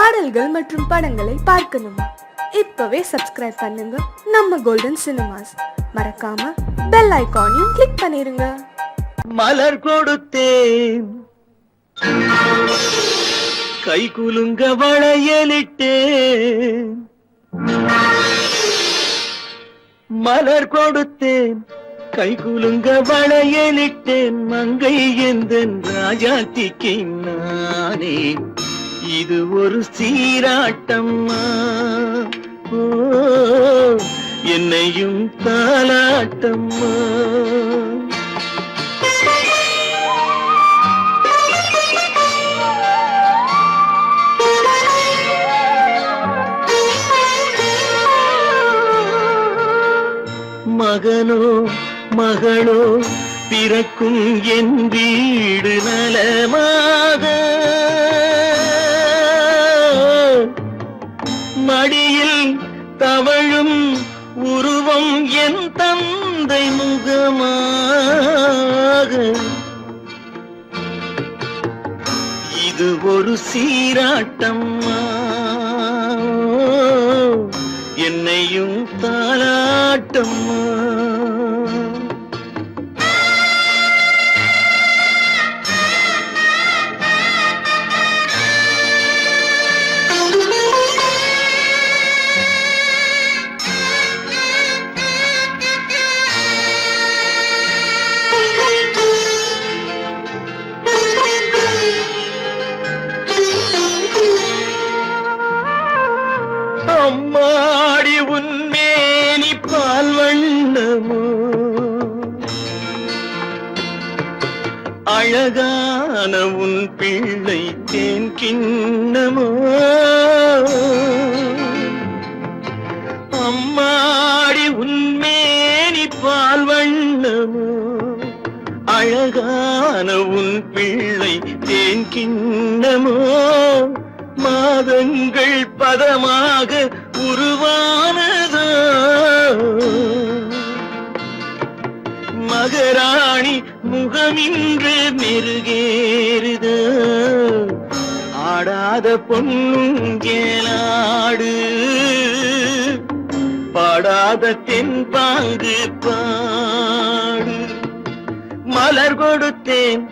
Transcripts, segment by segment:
பாடல்கள் மற்றும் படங்களை பார்க்கணுமா? இப்பவே சப்ஸ்கிரைப் பண்ணுங்க நம்ம கோல்டன் சினிமாஸ். மறக்காம பெல் ஐகானையும் கிளிக் பண்ணிருங்க. மலர் கொடுத்தேன், கை குலுங்க வளையலிட்டேன். மலர் கொடுத்தேன், கை குலுங்க வளையலிட்டேன். மங்கை எந்தன் ராஜாத்திக்கு நானே, இது ஒரு சீராட்டம்மா. ஓ, என்னையும் தாலாட்டம்மா. மகனோ மகளோ பிறக்கும் என் வீடு நலமாக, மடியில் தவழும் உருவம் என் தந்தை முகமாக. இது ஒரு சீராட்டம்மா, என்னையும் தாலாட்டம்மா. அம்மாடி உன்மேனி பால் வண்ணமோ, அழகான உன் பிள்ளை தேன் கிண்ணமோ. அம்மாடி உன்மேனி பால் வண்ணமோ, அழகான உன் பிள்ளை தேன் கிண்ணமோ. மாதங்கள் பதமாக உருவானதோ, மகராணி முகமின்று மெருகேறுதோ. ஆடாத பொன்னுங்கேலாடு, பாடாத தென்பாங்கு பாடு. மலர் கொடுத்தேன்,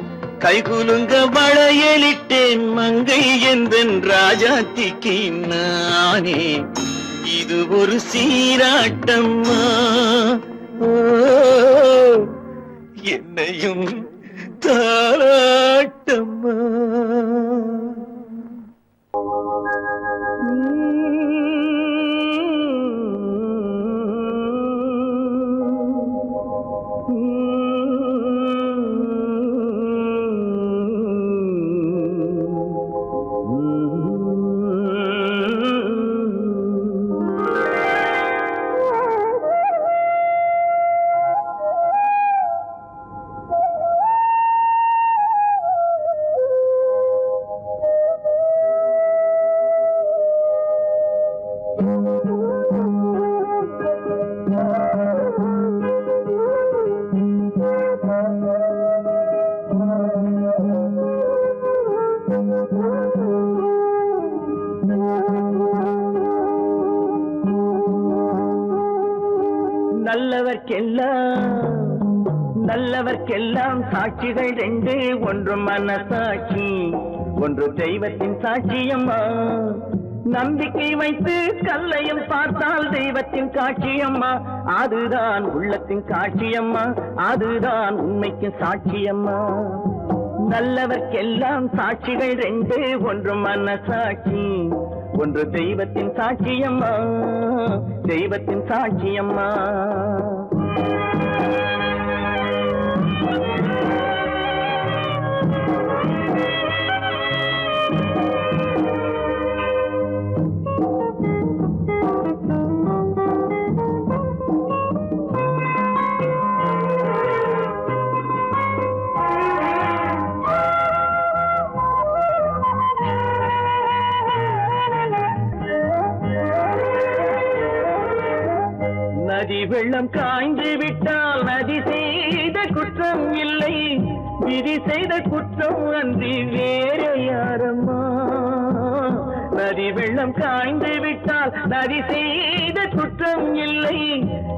கை குலுங்க வளையலிட்டேன். மங்கை எந்தன் ராஜாத்திக்கு நானே, இது ஒரு சீராட்டம்மா. ஓ, என்னையும் தாலாட்டம்மா. நல்லவர்க்கெல்லாம் சாட்சிகள் ரெண்டு, ஒன்று மனசாட்சி, ஒன்று தெய்வத்தின் சாட்சியம்மா. நம்பிக்கை வைத்து கல்லையும் பார்த்தால் தெய்வத்தின் காட்சியம்மா. அதுதான் உள்ளத்தின் காட்சியம்மா, அதுதான் உண்மைக்கு சாட்சியம்மா. நல்லவர்க்கெல்லாம் சாட்சிகள் ரெண்டு, ஒன்று மனசாட்சி, ஒன்று தெய்வத்தின் சாட்சியம்மா, தெய்வத்தின் சாட்சியம்மா. நதி வெள்ளம் காய்ந்து விட்டால் நதி செய்த குற்றம் இல்லை, விதி செய்த குற்றம் அன்றி வேற யாரம்மா. நதி வெள்ளம் காய்ந்து விட்டால் நதி செய்த குற்றம் இல்லை,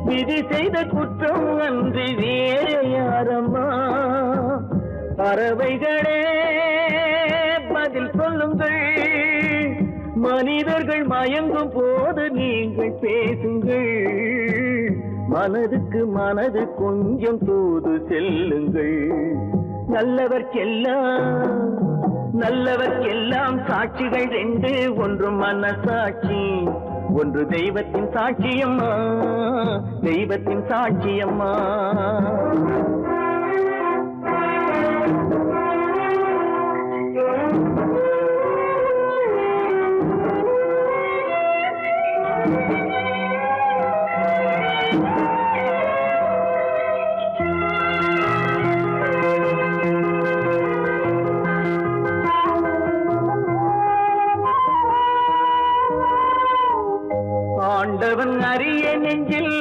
விதி செய்த குற்றம் அன்றி வேறு யாரம்மா? பறவைகளே பதில் சொல்லுங்கள், மனிதர்கள் மயங்கும் போது நீங்கள் பேசுங்கள், மனதுக்கு மனது கொஞ்சம் தூது செல்லுங்கள். நல்லவர்க்கெல்லாம் சாட்சிகள் ரெண்டு, ஒன்று மனசாட்சி, ஒன்று தெய்வத்தின் சாட்சியம்மா, தெய்வத்தின் சாட்சியம்மா. ஆண்டவன் அறிய நெஞ்சில்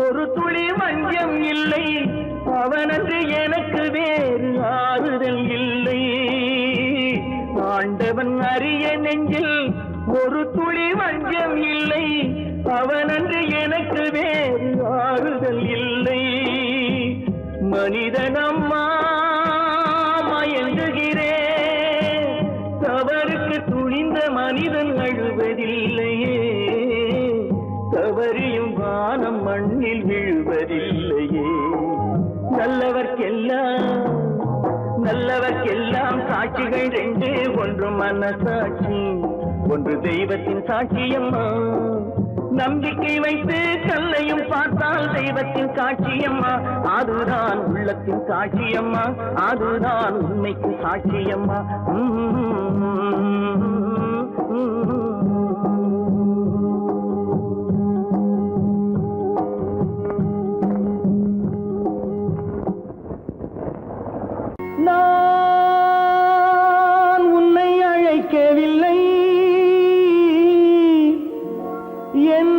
ஒரு துளி வஞ்சம் இல்லை, அவனன்று எனக்கு வேறு ஆறுதல் இல்லை. ஆண்டவன் அறிய நெஞ்சில் ஒரு துளி வஞ்சம் இல்லை, அவனன்று எனக்கு வேறு ஆறுதல் இல்லை. மனிதனம்மா மயங்குகிறேன், தவறுக்கு துணிந்த மனிதன் அழுவதில்லையே, தவறியும் வானம் மண்ணில் விழுவதில்லையே. நல்லவர்க்கெல்லாம் சாட்சிகள் ரெண்டு, ஒன்று மனசாட்சி, ஒன்று தெய்வத்தின் சாட்சியம்மா. நம்பிக்கை வைத்து கல்லையும் பார்த்தால் தெய்வத்தின் சாட்சியம்மா, அதுதான் உள்ளத்தின் சாட்சியம்மா, அதுதான் உண்மைக்கு சாட்சியம்மா. நான் உன்னை அழைக்கவில்லை, என்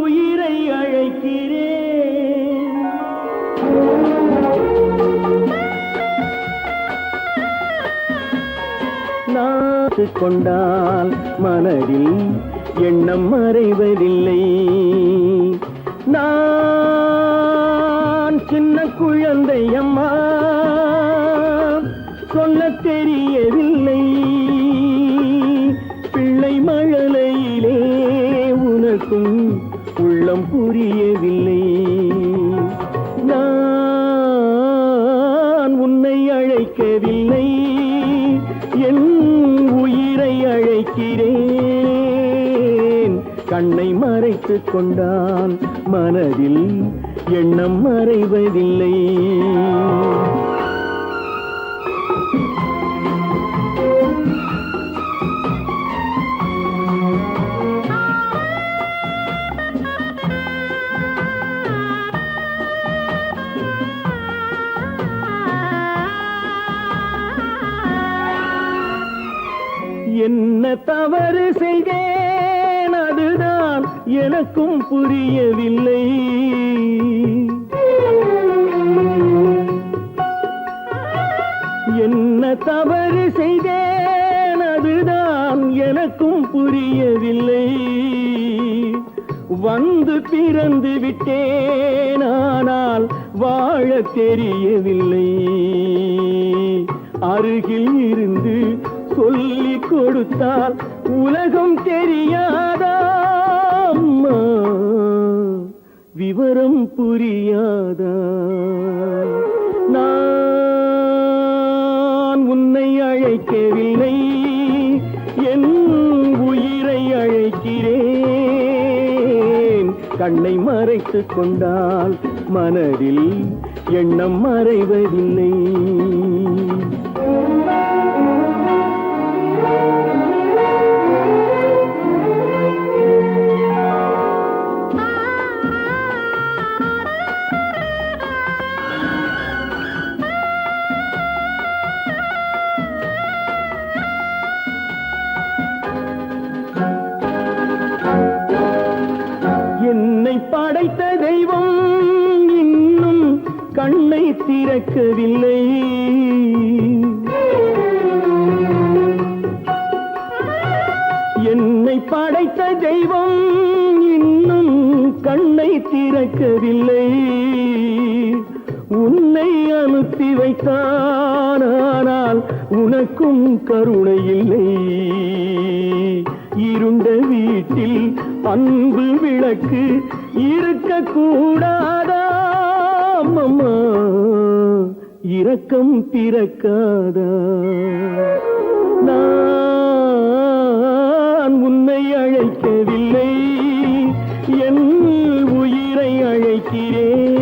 உயிரை அழைக்கிறேன். நாத்து கொண்டால் மனதில் எண்ணம் மறைவதில்லை. நான் சின்ன குழந்தை அம்மா, சொல்ல தெரியவில்லை. பிள்ளை மழலையிலே உனக்கும் உள்ளம் புரியவில்லை. நான் உன்னை அழைக்கவில்லை, என் உயிரை அழைக்கிறேன். கண்ணை மறைத்துக் கொண்டால் மனதில் எண்ணம் மறைவதில்லை. என்ன தவறு செய்தேன், அதுதான் எனக்கும் புரியவில்லை. என்ன தவறு செய்தேன், அதுதான் எனக்கும் புரியவில்லை. வந்து பிறந்து விட்டேன், ஆனால் வாழ தெரியவில்லை. அருகில் இருந்து சொல்லிக் கொடுத்தால் உலகம் தெரியாதா அம்மா, விவரம் புரியாதா? நான் உன்னை அழைக்கவில்லை, என் உயிரை அழைக்கிறேன். கண்ணை மறைத்துக் கொண்டால் மனதில் எண்ணம் மறைவதில்லை. படைத்த தெய்வம் இன்னும் கண்ணை திறக்கவில்லை. என்னை படைத்த தெய்வம் இன்னும் கண்ணை திறக்கவில்லை. உன்னை அனுப்பி வைத்தான், ஆனால் உனக்கும் கருணை இல்லை. இருண்ட வீட்டில் அன்பு விளக்கு இருக்க கூடாதா அம்மா, இரக்கம் பிறக்காதா? நான் உன்னை அழைக்கவில்லை, என் உயிரை அழைக்கிறேன்.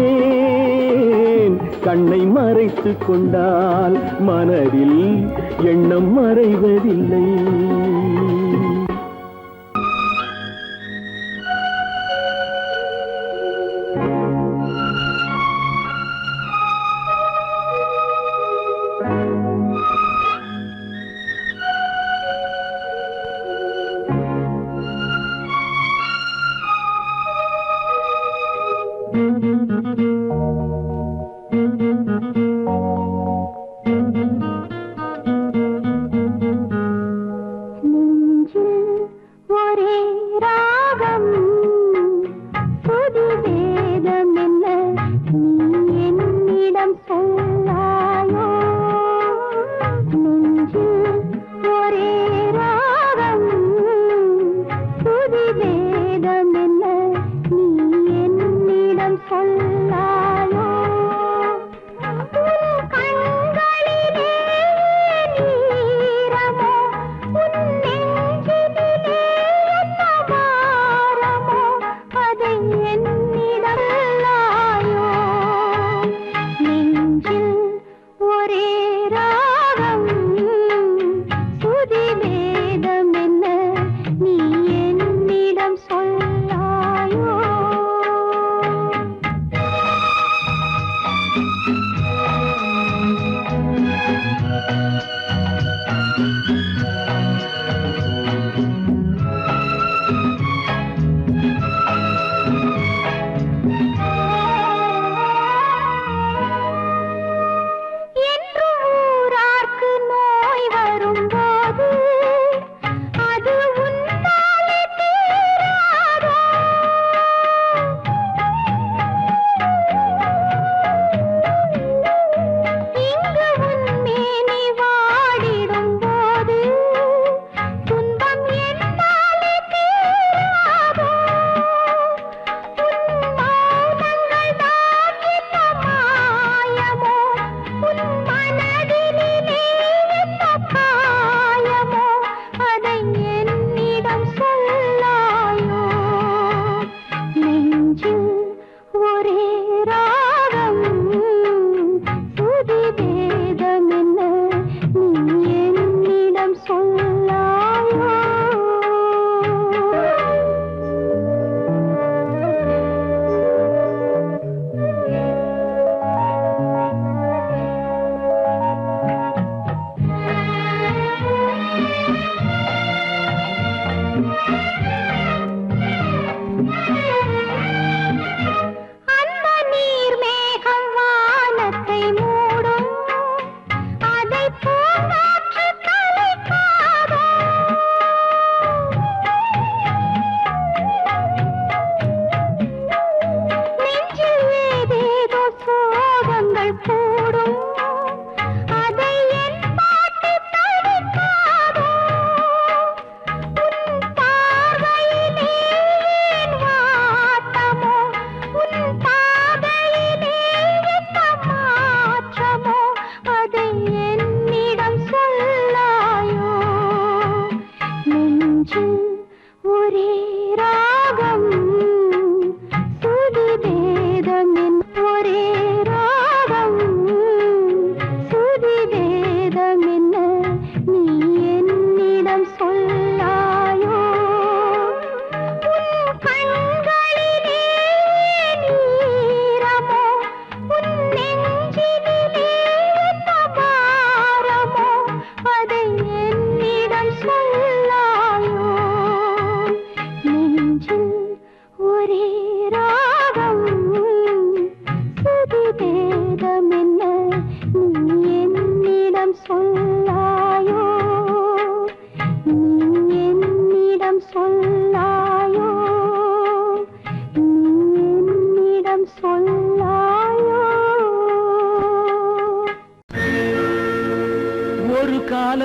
கண்ணை மறைத்துக் கொண்டால் மனதில் எண்ணம் மறைவதில்லை.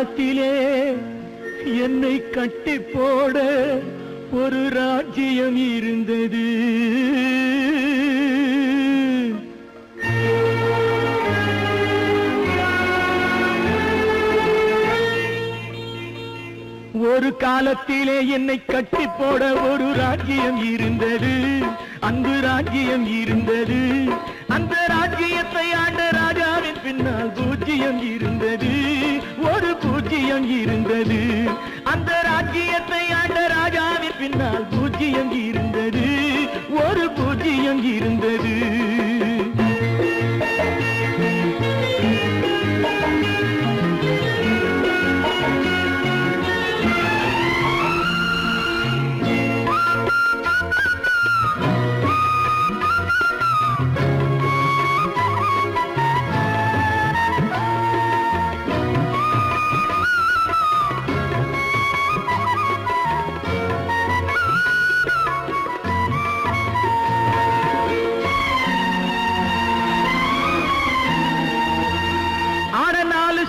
காலத்திலே என்னை கட்டி போட ஒரு ராஜ்யம் இருந்தது. ஒரு காலத்திலே என்னை கட்டி போட ஒரு ராஜ்யம் இருந்தது. அன்பு ராஜ்யம் இருந்தது. அந்த ராஜ்யத்தை ஆண்ட ராஜாவின் பின்னால் பூஜ்யம் இருந்தது. ஒரு பூஜ்யம் இருந்தது. அந்த ராஜ்யத்தை ஆண்ட ராஜாவின் பின்னால் பூஜ்யம் இருந்தது. ஒரு பூஜ்யம் இருந்தது.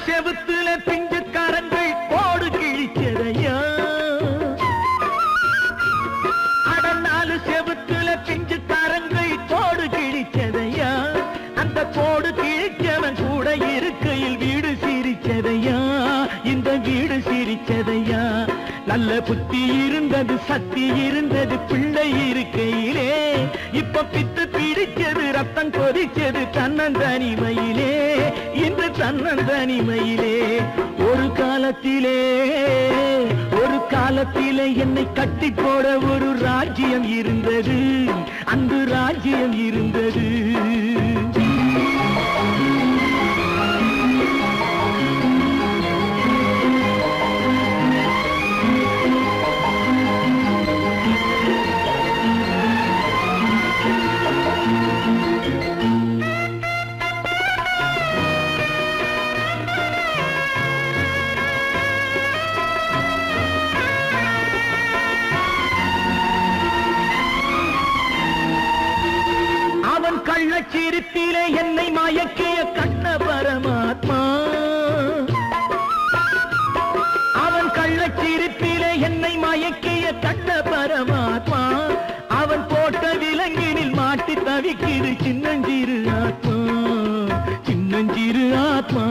செவுத்துல பிஞ்சுக்காரங்கள் கோடு கிழிச்சதையா. அடநாலு செவுத்துல பிஞ்சுக்காரங்கள் கோடு கிழிச்சதையா. அந்த கோடு கிழிச்சவன் கூட இருக்கையில் வீடு சிரிச்சதையா. இந்த வீடு சிரிச்சதையா. நல்ல புத்தி இருந்தது, சக்தி இருந்தது பிள்ளை இருக்கையிலே. இப்ப பித்து பிடிச்சது, ரத்தம் கொதிச்சது தன்னந்தனிமையிலே. இன்று தன்னந்தனிமையிலே. ஒரு காலத்திலே என்னை கட்டி போட ஒரு ராஜ்யம் இருந்தது. அந்த ராஜ்யம் இருந்தது. கள்ளச்சிரிப்பிலே என்னை மயக்கிய கண்ண பரமாத்மா. அவன் கள்ளச்சிரிப்பிலே என்னை மயக்கிய கண்ண பரமாத்மா. அவன் போட்ட விலங்கினில் மாட்டி தவிக்கிது சின்னஞ்சிறு ஆத்மா. சின்னஞ்சிறு ஆத்மா.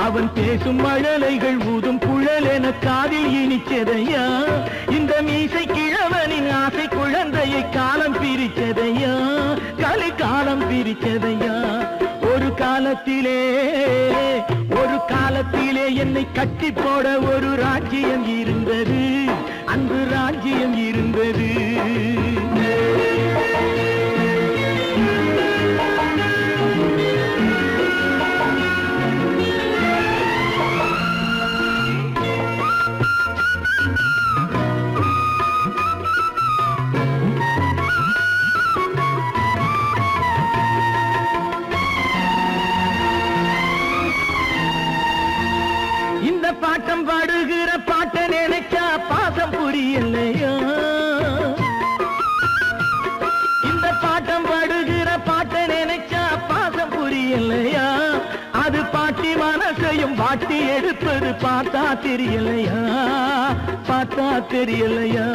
அவன் பேசும் மழலைகள் ஊதும் குழல் என காதில் இனிச்சதையா. இந்த மீசை கிழவனின் ஆசை குழந்தையை காலம் பிரிச்சதையா. காலம் பிரிச்சதையா. ஒரு காலத்திலே என்னை கட்டி போட ஒரு ராஜ்யம் இருந்தது. அந்த ராஜ்யம் இருந்தது. பாட்டம் பாடுகிற பாட்ட நினைச்சா பாசம் புரியலையா. இந்த பாட்டம் பாடுகிற பாட்ட நினைச்சா பாசம் புரியலையா. அது பாட்டி மனசையும் பாட்டி எடுப்பது பார்த்தா தெரியலையா. பார்த்தா தெரியலையா.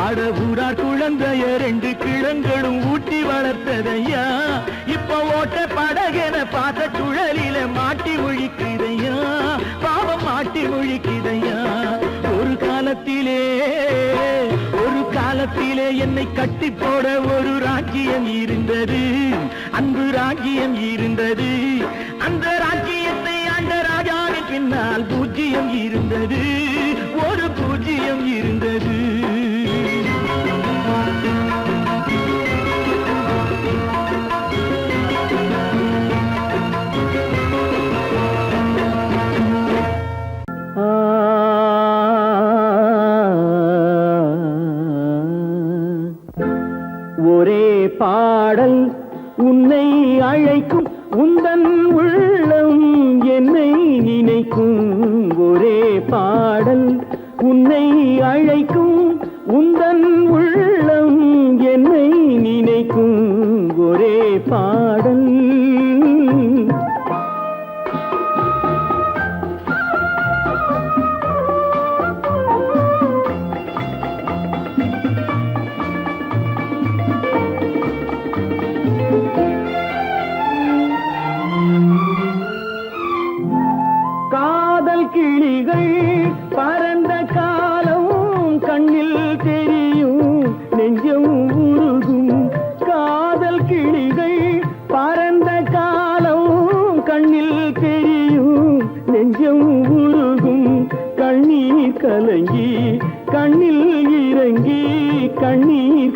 அட ஊரார் குழந்தைய ரெண்டு கிழங்களும் ஊட்டி வளர்த்ததையா. இப்ப ஓட்ட படகென பாச சுழலில மாட்டி ஒழிக்குதையா. பாவம் மாட்டி ஒழிக்குதையா. ஒரு காலத்திலே என்னை கட்டி போட ஒரு ராஜ்யம் இருந்தது. அன்பு ராஜ்யம் இருந்தது. அந்த ராஜ்யத்தை ஆண்ட ராஜாவின் பின்னால் பூஜ்யம் இருந்தது. ஒரு பூஜ்யம் இருந்தது. ஒரே பாடல் உன்னை அழைக்கும். உந்தன் உள்ளம் என்னை நினைக்கும். ஒரே பாடல் உன்னை அழைக்கும். உந்தன் உள்ளம் என்னை நினைக்கும். ஒரே பாடல்.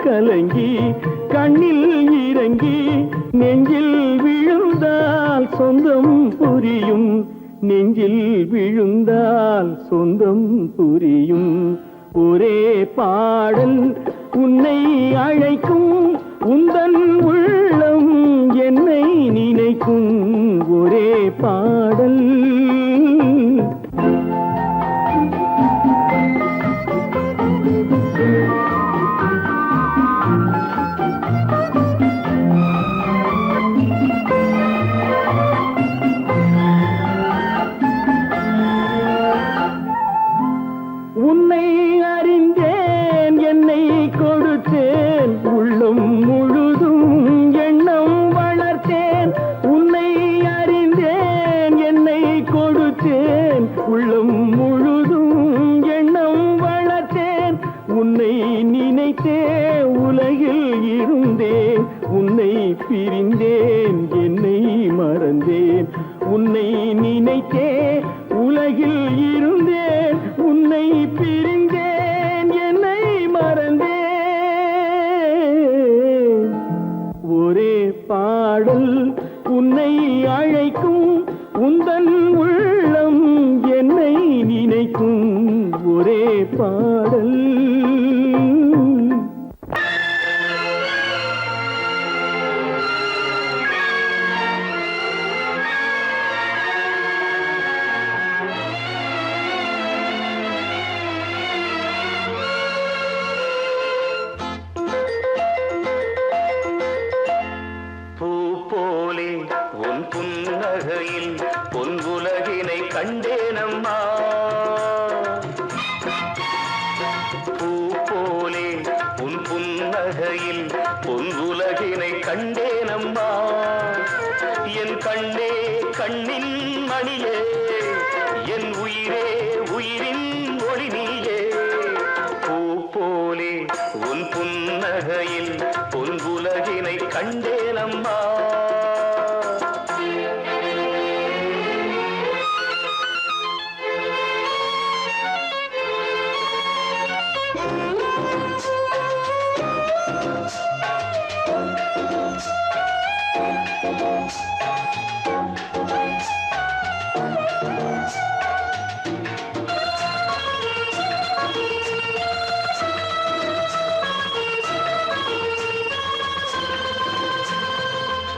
கலங்கி கண்ணில் இறங்கி நெஞ்சில் விழுந்தால் சொந்தம் புரியும், நெஞ்சில் விழுந்தால் சொந்தம் புரியும். ஒரே பாடல் உன்னை அழைக்கும், உந்தன் உள்ளம் என்னை நினைக்கும். ஒரே பாடல். உன்னை அறிந்தேன், என்னை கொடுத்தேன், உள்ளம் முழுதும் எண்ணம் வளர்த்தேன். உன்னை அறிந்தேன், என்னை கொடுத்தேன், உள்ளம் முழுதும் எண்ணம் வளர்த்தேன். உன்னை நினைத்தே உலகில் இருந்தேன், உன்னை பிரிந்தேன், என்னை மறந்தேன். உன்னை நினைத்தே உலகில் இருந்தேன், உன்னை பிரிந்தேன், என்னை மறந்தேன். ஒரே பாடல் உன்னை அழைக்கும், உந்தன் உள்ளம் என்னை நினைக்கும். ஒரே பாடல். உன் புன்னகையில் பொன்குலகினை கண்டேனம்மா, பூ போலே உன் புன்னகையில் பொன்குலகினை கண்டேனம்மா. என் கண்ணே கண்ணின் மணியே, என் உயிரே உயிரின் ஒளி நீயே. பூ போலே உன் புன்னகையில் பொன்குலகினை கண்டேனம்மா.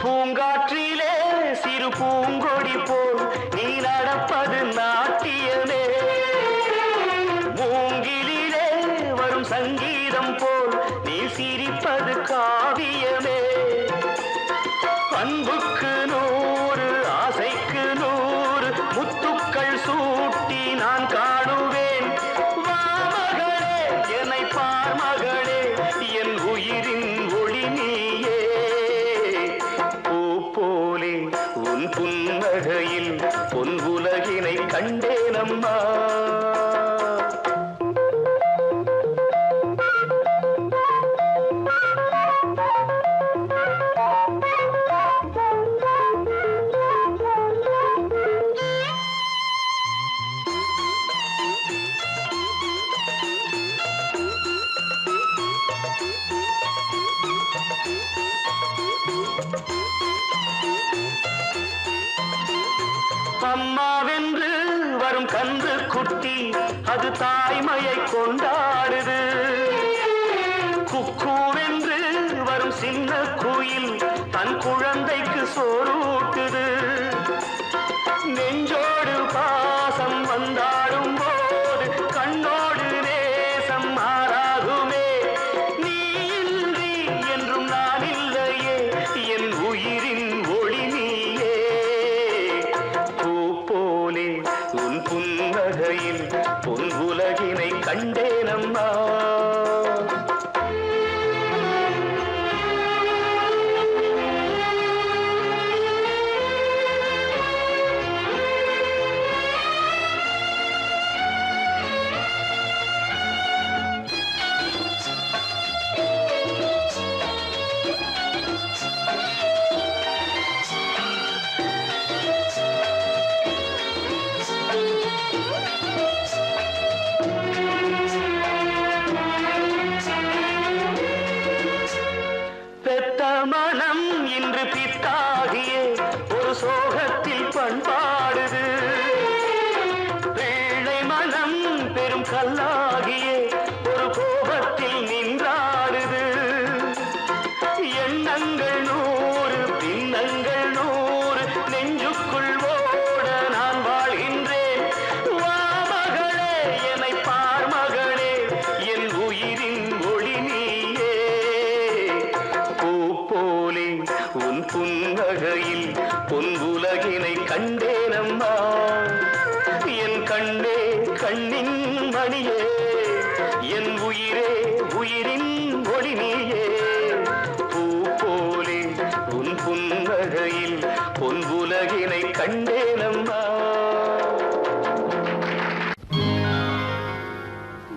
பூங்காற்றிலே சிறு பூங்கொடி போல் நீ நடப்பது நாட்டியமே, மூங்கிலே வரும் சங்கீதம் போல் நீ சிரிப்பது காவியமே. அன்புக்கு 100 ஆசைக்கு 100 முத்துக்கள் சூட்டி நான் காணுவேன். வா மகளே என்னை பார் மகளே, என் உயிரின் ஒளி நீயே. போலே உன் புன்னகையில் பொன் உலகினை கண்டேனம்மா. அம்மாவென்று வரும் கன்று குட்டி அது தாய்மையை கொண்டாடுது. குக்கூவென்று வரும் சின்ன குயில் தன் குழந்தைக்கு சோறூட்டுது. நெஞ்சோடு பாசம் வந்தாடும் போது கண்ணோடு நேசம் மாறாகுமே. நீ இன்றி என்றும் நான் இல்லையே, என் உயிரின் ஒளி நீயே. பூ போலே உன் புன்னகையில் பொன் உலகினை கண்டேனம்மா. கண்ணின் மணியே என் உயிரே உயிரின் ஒளி நீயே பூ போலே உன் புன்னகையில் பொன் உலகினை கண்டேனம்மா.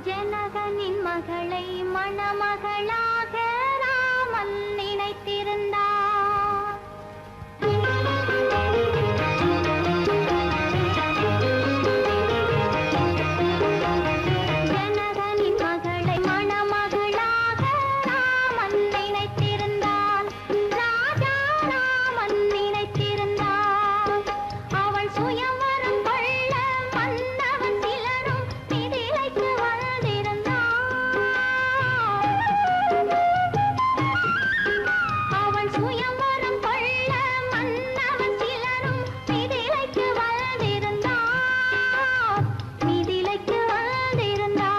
ஜனகனின் மகளை மணமகளாக ராமன் நினைத்திருந்தார். ஜனகனின் மகளை மணமகளாக ராமன் நினைத்திருந்தான். ராஜா ராமன் நினைத்திருந்தான். அவள் சுயவரம் கொள்ள வந்தவன் சிலரும் மிதிலைக்கு வந்திருந்தான். அவள் சுயவரம் கொள்ள வந்தவன் சிலரும் மிதிலைக்கு வந்திருந்தான். மிதிலைக்கு வந்திருந்தான்.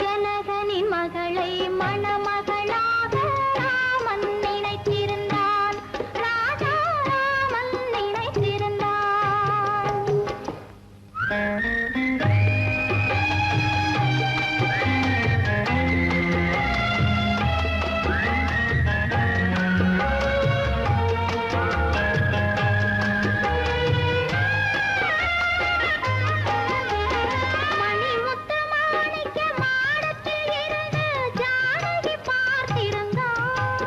ஜனகனின் மகளை மணமகளாக ராமன் நினைத்திருந்தான். ராஜா ராமன் நினைத்திருந்தான். மணிமுத்து மாணிக்க மாடத்தில் இருந்து ஜானகி பார்த்திருந்தாள்.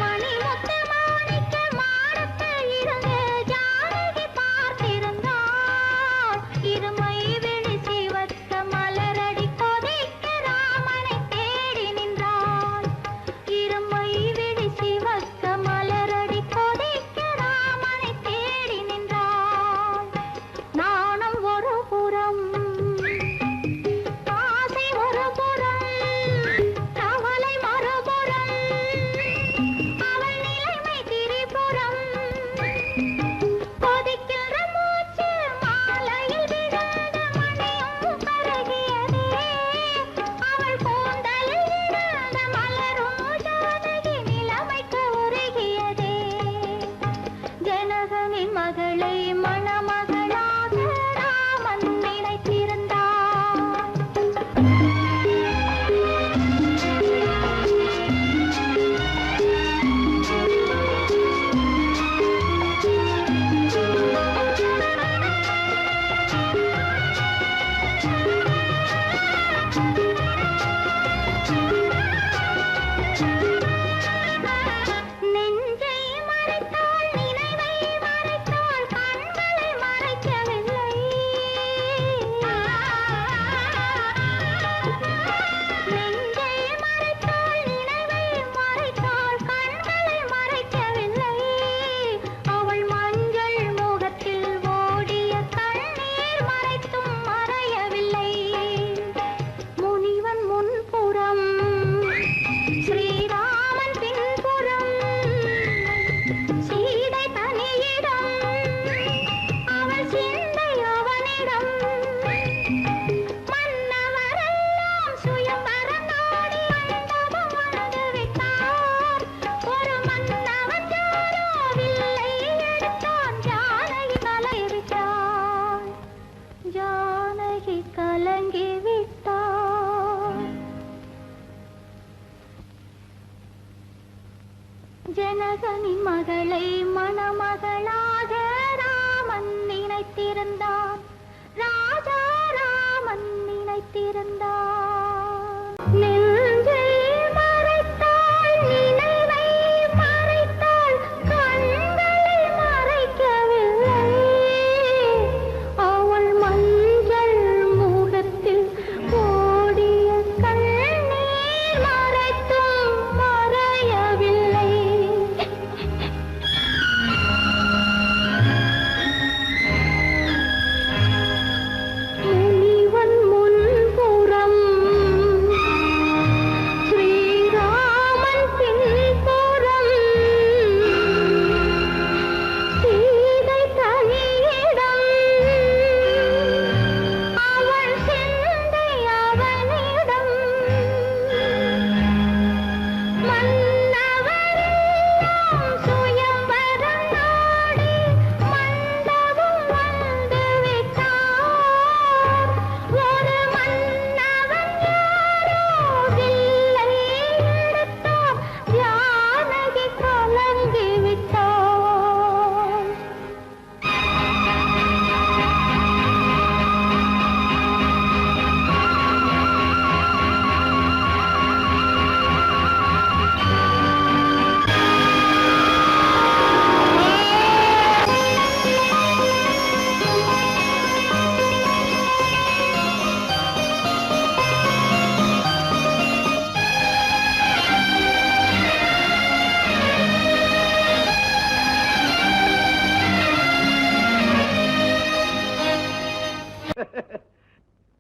மணிமுத்து மாணிக்க மாடத்தில் இருந்து ஜானகி பார்த்திருந்தாள். இருமை விழி சிவக்க மலரடி கொதிக்க ராமனை தேடி நின்றாள். இருமை விழி சிவக்க மலரடி கொதிக்க ராமனை தேடி நின்றாள். நாணம் ஒரு புறம், ஆசை ஒரு புறம், கவலை மறுபுறம், அவள் நிலைமை திரிபுறம். கொதிக்கின்ற மூச்சு மாலையில் விழுந்த மணியும் கருகியதே. அவள் கூந்தலில் விழுந்த மலரும் ஜானகி நிலைமைக்கு உருகியதே. ஜனகனின் மகளை மணமகளாக ராமன் நினைத்திருந்தான். நெஞ்சை மறைத்தாள், நினைவை மறைத்தாள், கண்களை மறைக்கவில்லை. நெஞ்சை மறைத்தாள், நினைவை மறைத்தாள், கண்களை மறைக்கவில்லை. அவள் மஞ்சள் முகத்தில் ஓடிய கண்ணீர் மறைத்தும் மறையவில்லை. முனிவன் முன்புறம், ஸ்ரீராமன் பின்புறம், சீதை தனியிடம், அவள் சிந்தை அவனிடம். மன்னவரெல்லாம் சுயம்பரம் நாடி மண்டபம் வந்து விட்டார். ஒரு மன்னவன் யாரோ வில்லை எடுத்தான். ஜானகி கலங்கிவிட்டாள். ஜானகி கலங்கிவிட்டாள். ஜனகனின் மகளை மணமகளாக ராமன் நினைத்திருந்தான். ராஜா ராமன் நினைத்திருந்தான். நெஞ்சை மறைத்தாள், நினைவை மறைத்தாள், கண்களை மறைக்கவில்லை. அவள் மஞ்சள் முகத்தில் ஓடிய கண்ணீர் மறைத்தும் மறையவில்லை.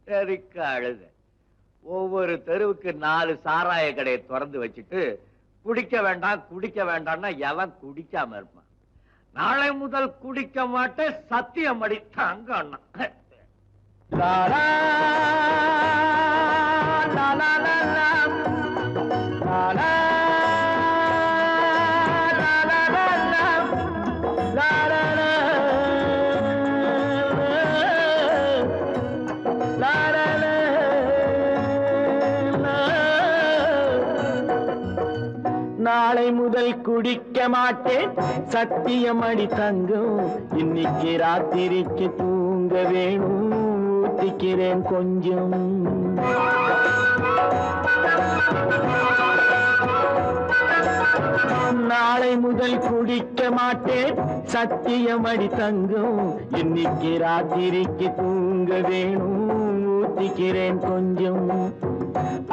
எதுக்கு அழுத? ஒவ்வொரு தெருவுக்கு 4 சாராய கடையை திறந்து வச்சுட்டு குடிக்க வேண்டாம் குடிக்க வேண்டாம்னா எவன் குடிக்காம இருப்பான்? நாளை முதல் குடிக்க மாட்டேன், சத்தியம் அடி தங்க அண்ணா. லாலா, லாலா, லாலா, லாலா, லாலா, லாலா, லாலா, நாளை முதல் குடிக்க மாட்டேன், சத்தியம் அடி தங்கம். இன்னைக்கு ராத்திரிக்கு தூங்க வேணும், ஊத்திக்கிறேன் கொஞ்சம். நாளை முதல் குடிக்க மாட்டேன், சத்தியம் அடி தங்கம். இன்னைக்கு ராத்திரிக்கு தூங்க வேணும், ஊத்திக்கிறேன் கொஞ்சம்.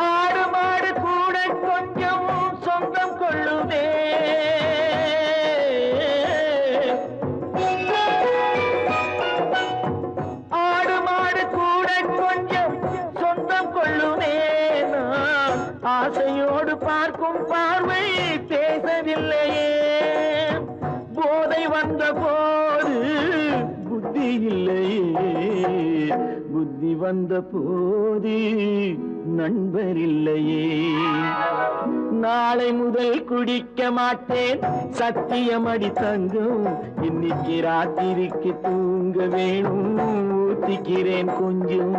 ஆடு மாடு கூட கொஞ்சம் சொந்தம் கொள்ளுதே, ஆடு மாடு கூட கொஞ்சம் சொந்தம் கொள்ளுமே. நான் ஆசையோடு பார்க்கும் பார்வை பேசவில்லையே, போதை வந்த போது புத்தி இல்லையே, புத்தி வந்த போது நண்பர் இல்லையே. நாளை முதல் குடிக்க மாட்டேன், சத்தியம் அடி தங்கம். இன்னைக்கு ராத்திரிக்கு தூங்க வேணும், ஊத்திக்கிறேன் கொஞ்சம்.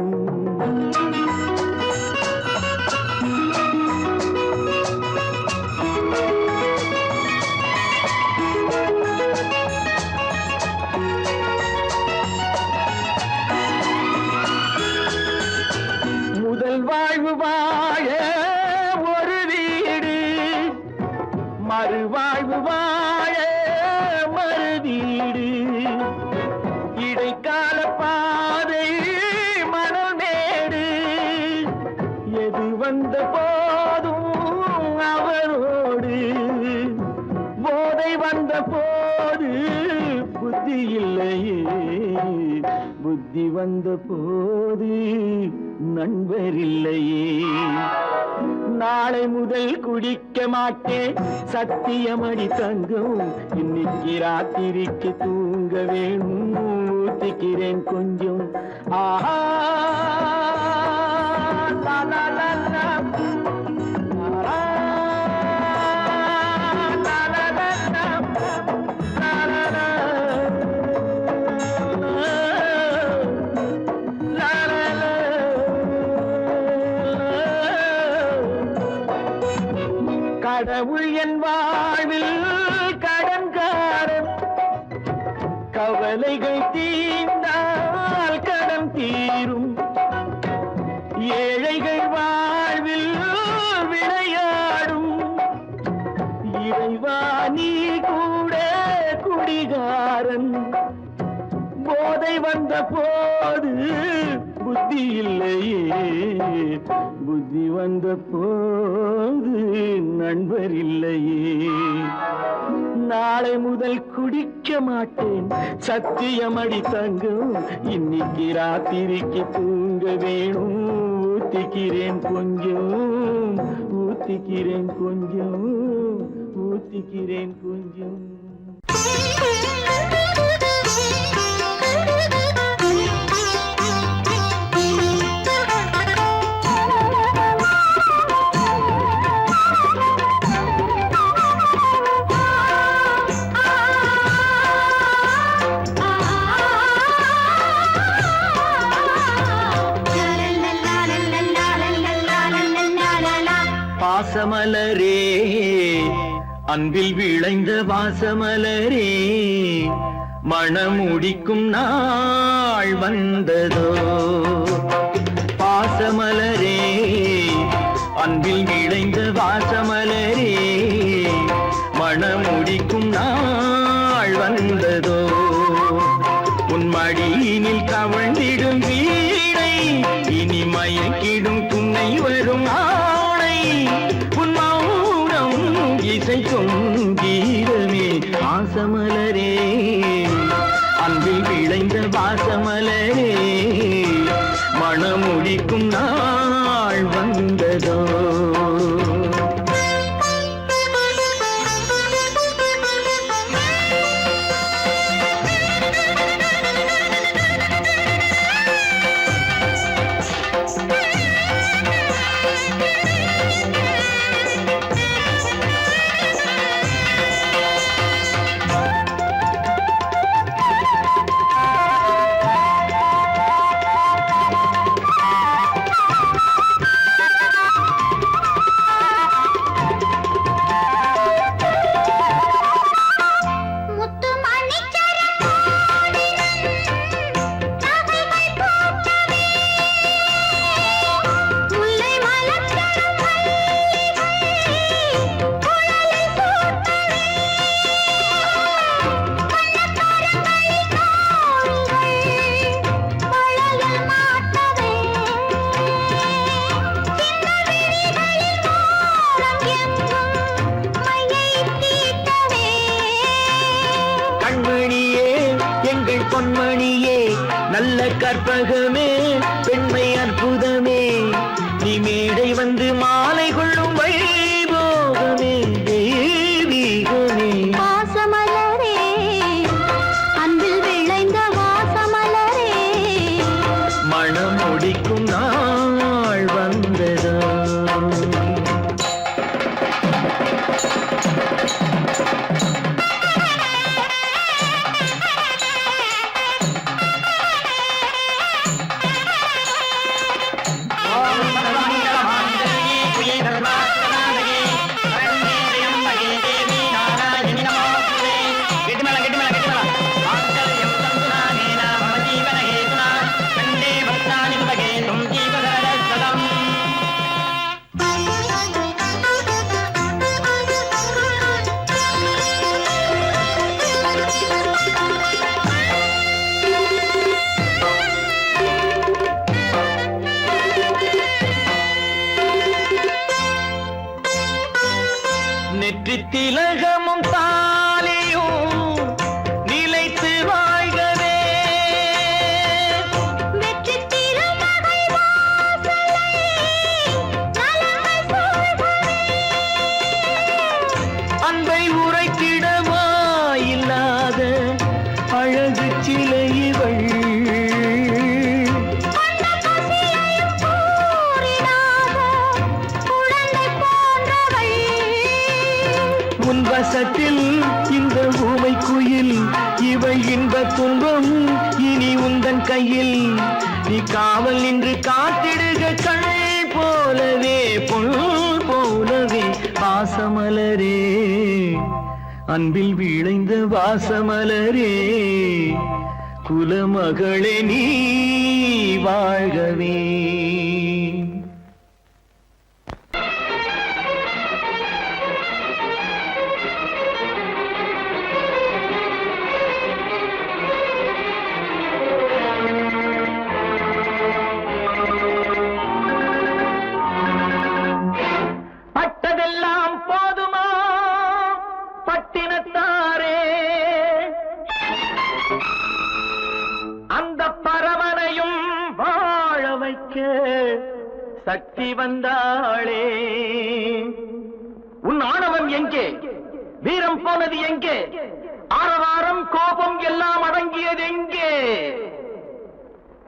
முதல் வாழ்வு வாழ ஒரு வீடு, மறுவாழ்வு வாழ மறு வீடு. இடைக்கால பாதை மணல் மேடு, எது வந்த போதும் அவரோடு. போதை வந்த போது புத்தி இல்லையே, புத்தி வந்த போது நண்பர் இல்லையே. நாளை முதல் குடிக்க மாட்டேன், சத்தியம் அடி தங்கம். இன்னைக்கு ராத்திரிக்கு தூங்க வேணும், ஊத்திக்கிறேன் கொஞ்சம். ஆஹா, லா, லா, லா, லா. கடவுள் என் வாழ்வில் கடன்காரன், கவலைகள் தீர்ந்தால் கடன் தீரும். ஏழைகள் வாழ்வில் விளையாடும், இறைவா நீ கூட குடிகாரன். போதை வந்த போது புத்தி இல்லையே, புத்தி வந்த போது நண்பர் இல்லையே. நாளை முதல் குடிக்க மாட்டேன், சத்தியம் அடி தங்கம். இன்னைக்கு ராத்திரிக்கு தூங்க வேணும், ஊத்திக்கிறேன் கொஞ்சம், ஊத்திக்கிறேன் கொஞ்சம், ஊத்திக்கிறேன் கொஞ்சம். வாசமலரே, அன்பில் விளைந்த வாசமலரே, மணமுடிக்கும் நாள் வந்ததோ. பாசமலரே, அன்பில் விளைந்த வாசமலரே, மணமுடிக்கும் நாள் வந்ததோ. உன் மடியினில் கவழ்ந்திடும் வீணை, இனி மயக்கிடும் துணை வரும் ஆணை. உன் மௌனம் இசைக்கும் கீதமே வாசமலரே, அன்பில் விளைந்த வாசமலரே. மணமுடிக்கும் நாள் வந்ததோ பொன்மணியே நல்ல கற்பகமே பெண்மை அற்புதமே நீ மேடை வந்து மாலை கொள்ளும் வைபோகமே தெய்வீகமே வாசமலரே அன்பில் விளைந்த வாசமலரே மனம் முடிக்கும் நாள் வந்ததோ திலகமும் தாலியும் நிலைத்து வாழ்கவே வெற்றி திருமகை வாசலை நலங்கள் சூழ்கவே அன்பை உரைத்திடவா இல்லாத அழகு சிலை இவள் வசத்தில் இந்த ஊமை குயில் இவை இன்ப துன்பம் இனி உந்தன் கையில் நீ காவல் நின்று காத்திடுக கண் போலவே பொன் போலவே வாசமலரே அன்பில் விளைந்த வாசமலரே குலமகளே நீ வாழ்கவே சக்தி வந்தாளே உன் ஆணவம் எங்கே வீரம் போனது எங்கே ஆரவாரம் கோபம் எல்லாம் அடங்கியது எங்கே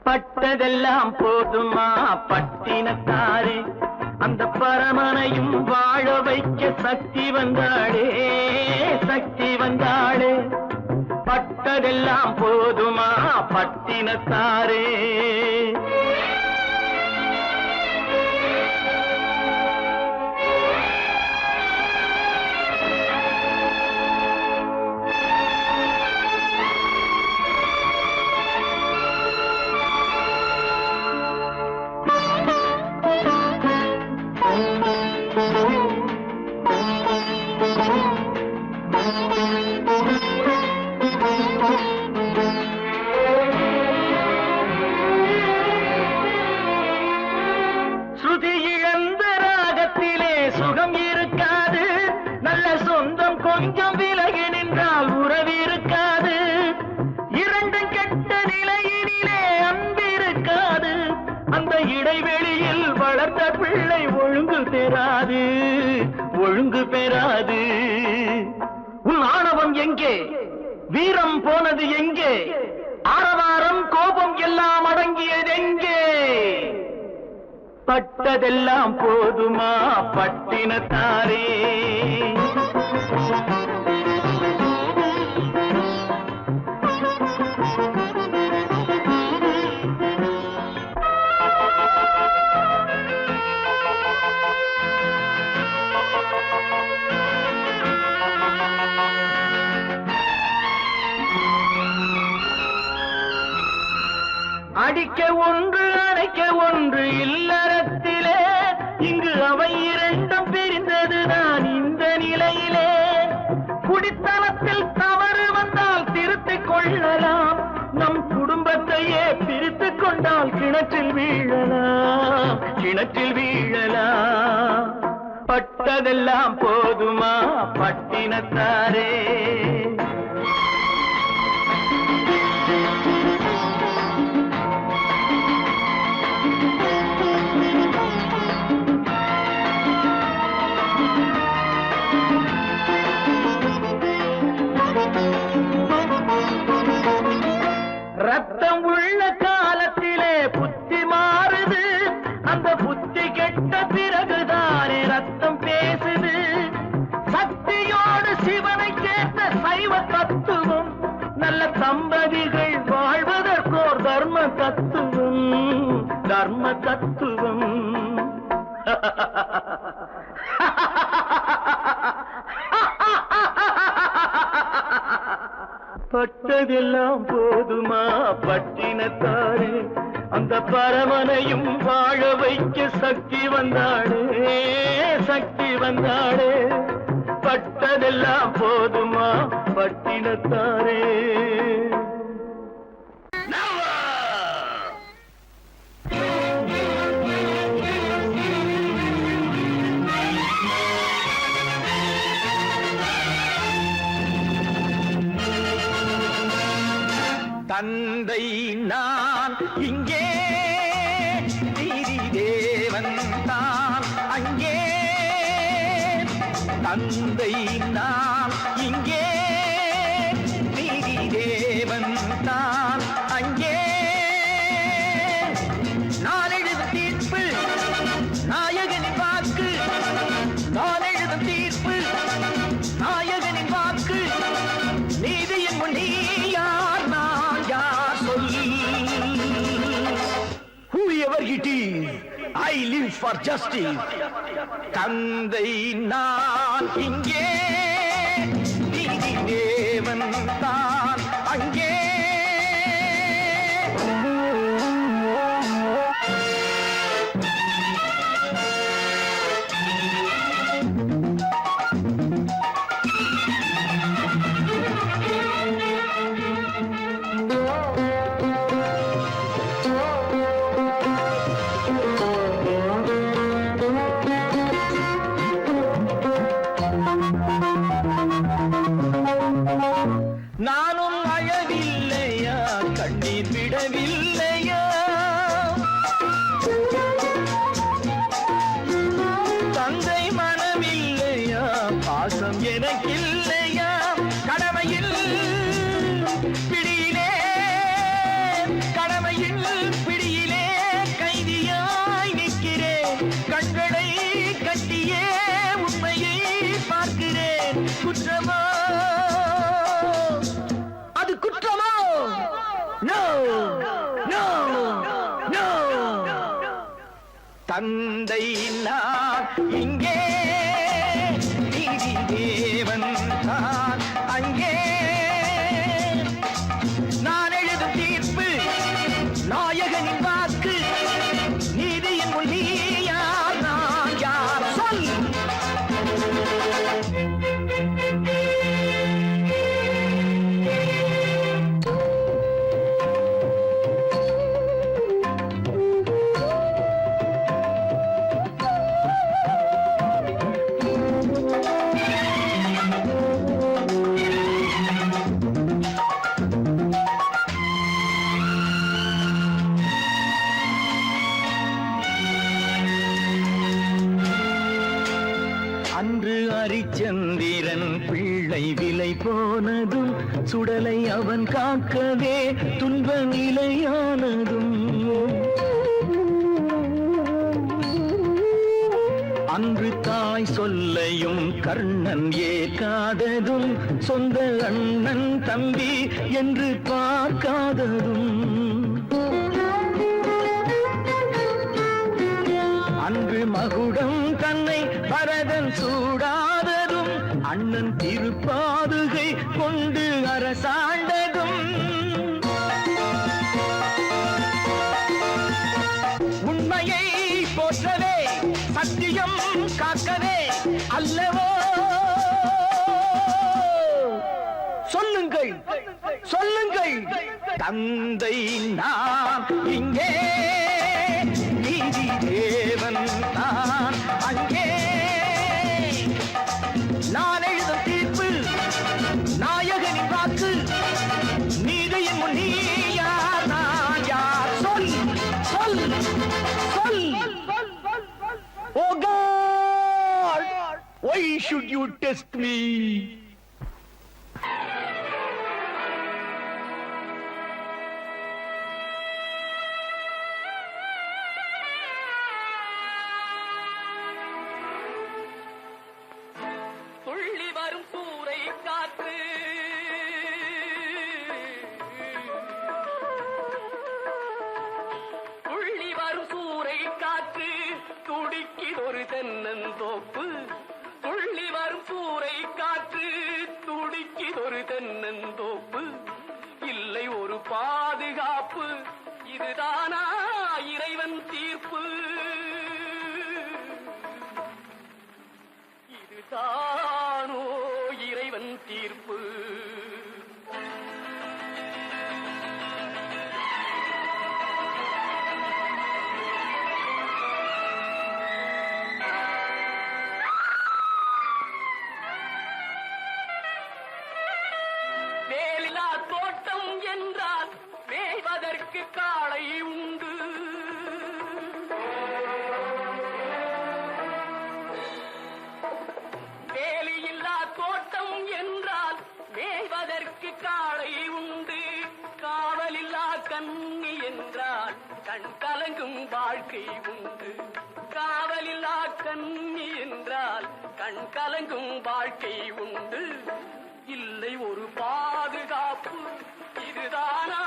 பட்டதெல்லாம் போதுமா பட்டினத்தாரே அந்த பரமனையும் வாழ வைக்க சக்தி வந்தாளே சக்தி வந்தாளே பட்டதெல்லாம் போதுமா பட்டினத்தாரே ஒழுங்கு பெறாது, ஒழுங்கு பெறாது. உன் ஆணவம் எங்கே? வீரம் போனது எங்கே? ஆரவாரம் கோபம் எல்லாம் அடங்கியது எங்கே? பட்டதெல்லாம் போதுமா பட்டினத்தாரே? அடிக்க ஒன்று அணைக்க ஒன்று இல்லறத்திலே, இங்கு அவை இரண்டும் பிரிந்ததுதான் இந்த நிலையிலே. குடித்தனத்தில் தவறு வந்தால் திருத்திக் கொள்ளலாம், நம் குடும்பத்தையே பிரித்துக் கொண்டால் கிணற்றில் வீழலாம், கிணற்றில் வீழலாம். பட்டதெல்லாம் போதுமா பட்டினத்தாரே? ரத்தம் உள்ள காலத்திலே புத்தி மாறுது, அந்த புத்தி கெட்ட பிறகுதானே ரத்தம் பேசுது. சக்தியோடு சிவனை சேர்த்த சைவ தத்துவம், நல்ல தம்பதிகள் வாழ்வதற்கோர் தர்ம தத்துவம், தர்ம தத்துவம். பட்டதெல்லாம் போதுமா பட்டினத்தாரே? அந்த பரமனையும் வாழ வைக்க சக்தி வந்தாளே, சக்தி வந்தாளே. பட்டதெல்லாம் போதுமா பட்டினத்தாரே? தந்தை நான் இங்கே, நீதி தேவன் தான் அங்கே. தந்தை நான் இங்கே, நீதி தேவன் தான் அங்கே. நான் எழுதும் தீர்ப்பு நாயகனின் வாக்கு, நான் எழுதும் தீர்ப்பு நாயகனின் வாக்கு. நீதியின் முன் நீ யார், நான் யார் சொல். Whoever it is, I live for justice. தந்தை நான் இங்கே, நீதி தேவன் தான் அங்கே. நானும் அழவில்லையா, கண்ணீர் விடவில்லையா? தந்தை மனமில்லையா, பாசம் எனக்கில்லையா? கடமையில் பிடியிலே, கடமையில் பிடியிலே கைதியாய் நிற்கிறேன். கண்களை கட்டியே உண்மையை பார்க்கிறேன். குற்றமா அது குற்றமோ? No no no. தந்தை நான் இங்கே, நீதி தேவன் தான் அங்கே. நான் எழுதும் தீர்ப்பு நாயகனின் வாக்கு. நீதியின் முன் நீ யார், நான் யார் சொல். ஹரிச்சந்திரன் பிள்ளை விலை போனதும் சுடலை அவன் காக்கவே துன்ப நிலையானதும் அன்று தாய் சொல்லையும் கர்ணன் ஏற்காததும் சொந்த அண்ணன் தம்பி என்று பார்க்காததும் அன்று மகுடம் தன்னை பரதன் சூடாததும் அண்ணன் திருப்பாதுகை கொண்டு அரசாண்டதும் உண்மையை போற்றவே சத்தியம் காக்கவே அல்லவோ சொல்லுங்கள் சொல்லுங்கள் தந்தை நான் இங்கே நீதி தேவன் தான் அங்கே நான் எழுதும் தீர்ப்பு நாயகனின் வாக்கு நீதியின் முன் நீ யார் நான் யார் சொல் சொல் சொல் Oh God! Why should you test me? துள்ளி வரும் சூறை காற்று துள்ளி வரும் சூறை காற்று துடிக்கிதொரு தென்னந்தோப்பு துள்ளி வரும் சூறை காற்று துடிக்கிதொரு தென்னந்தோப்பு இல்லை ஒரு பாதுகாப்பு இதுதானா இறைவன் தீர்ப்பு இதுதானோ இறைவன் தீர்ப்பு வேலிலா தோட்டம் என்றால் மேய்வதற்கு காளை உண்டு வேலியில்லா தோட்டம் என்றால் மேய்வதற்கு காளை உண்டு காவலில்லா கண்ணி என்றால் கண் கலங்கும் வாழ்க்கை உண்டு காவலில்லா கண்ணி என்றால் கண் கலங்கும் வாழ்க்கை உண்டு இல்லை ஒரு பாதுகாப்பு இதுதானா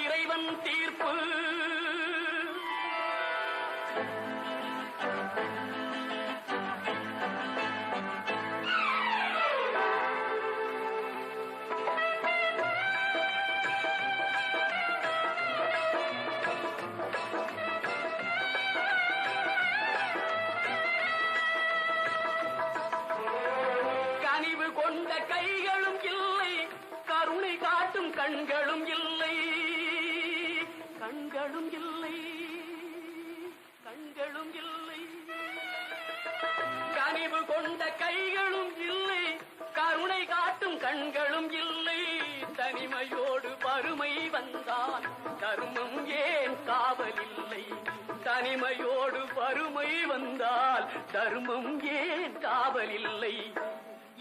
இறைவன் தீர்ப்பு கனிவு கொண்ட கைகளும் இல்லை கருணை காட்டும் கண்களும் இல்லை கண்களும் இல்லை கண்களும் இல்லை கனிவு கொண்ட கைகளும் இல்லை கருணை காட்டும் கண்களும் இல்லை தனிமையோடு வறுமை வந்தால் தர்மம் ஏன் காவலில்லை தனிமையோடு வறுமை வந்தால் தர்மம் ஏன் காவலில்லை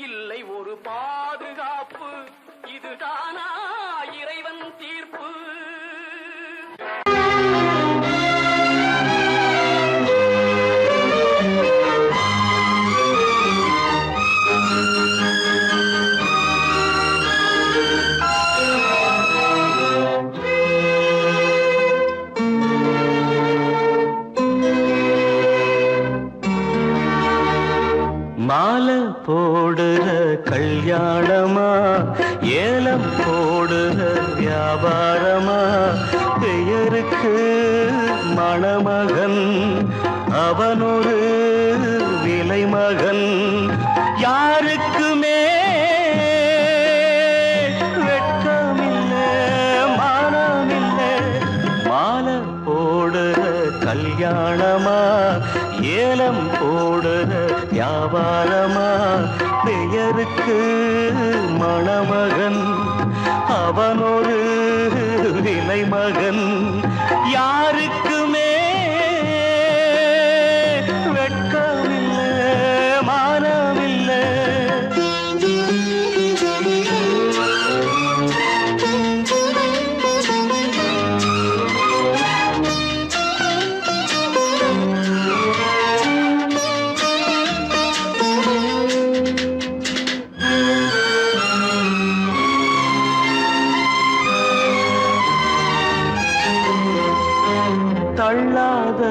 இல்லை ஒரு பாதுகாப்பு இதுதானா இறைவன் தீர்ப்பு மாலை போடுற கல்யாணமா ஏலம் போடுற வியாபாரமா பெயருக்கு மணமகன் அவனொரு விலை மகன் யாருக்குமே வெட்கமில்லை மானமில்லை மாலை போடுற கல்யாணமா ஏலம் போடுற வியாபாரமா பெயருக்கு மணமகன் அவனொரு விலை மகன் யாருக்குமே வெட்கமில்லை மானமில்லை தள்ளாத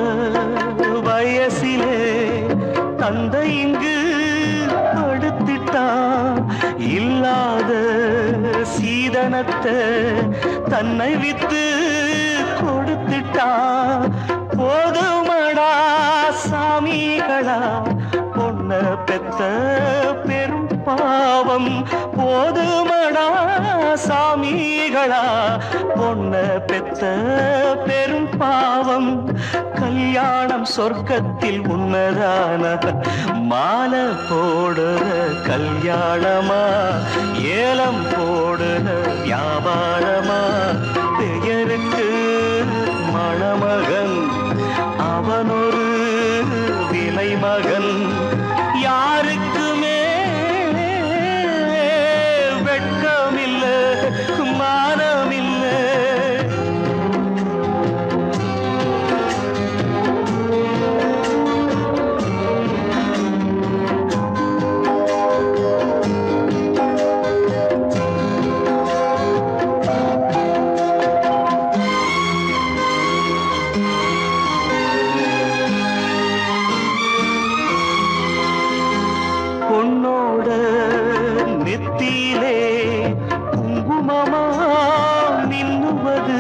வயசிலே தந்தை இங்கு படுத்திட்டான். இல்லாத சீதனத்தை தன்னை வித்து கொடுத்துட்டான். போதுமடா சாமிகளா பொண்ண பெத்த பெரும் பாவம். போதுமடா சாமிகளா பொண்ண பெத்த பெரும் பாவம். கல்யாணம் சொர்க்கத்தில் உன்னதான மாலை போடுற கல்யாணமா ஏலம் போடுற வியாபாரமா? பெயருக்கு மணமகன் அவனொரு விலை மகன். யாருக்குமே வெட்கமில்லை மானமில்லை. பொன்னோட நெத்தியிலே குங்குமமா மின்னுவது,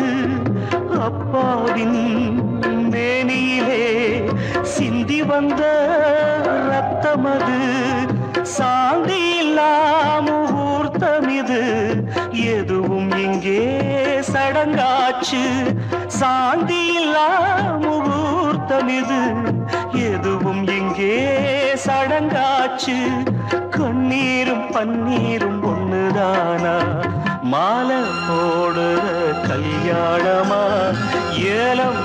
அப்பாவின் மேனியிலே சிந்தி வந்த ரத்தமது. சாந்தி முகூர்த்தம் இது, எதுவும் இங்கே சடங்காச்சு. சாந்தி முகூர்த்தம் இது, எதுவும் இங்கே சடங்காச்சு. கண்ணீரும் பன்னீரும் ஒண்ணுதானா? மாலை போடுற கல்யாணமா ஏலம்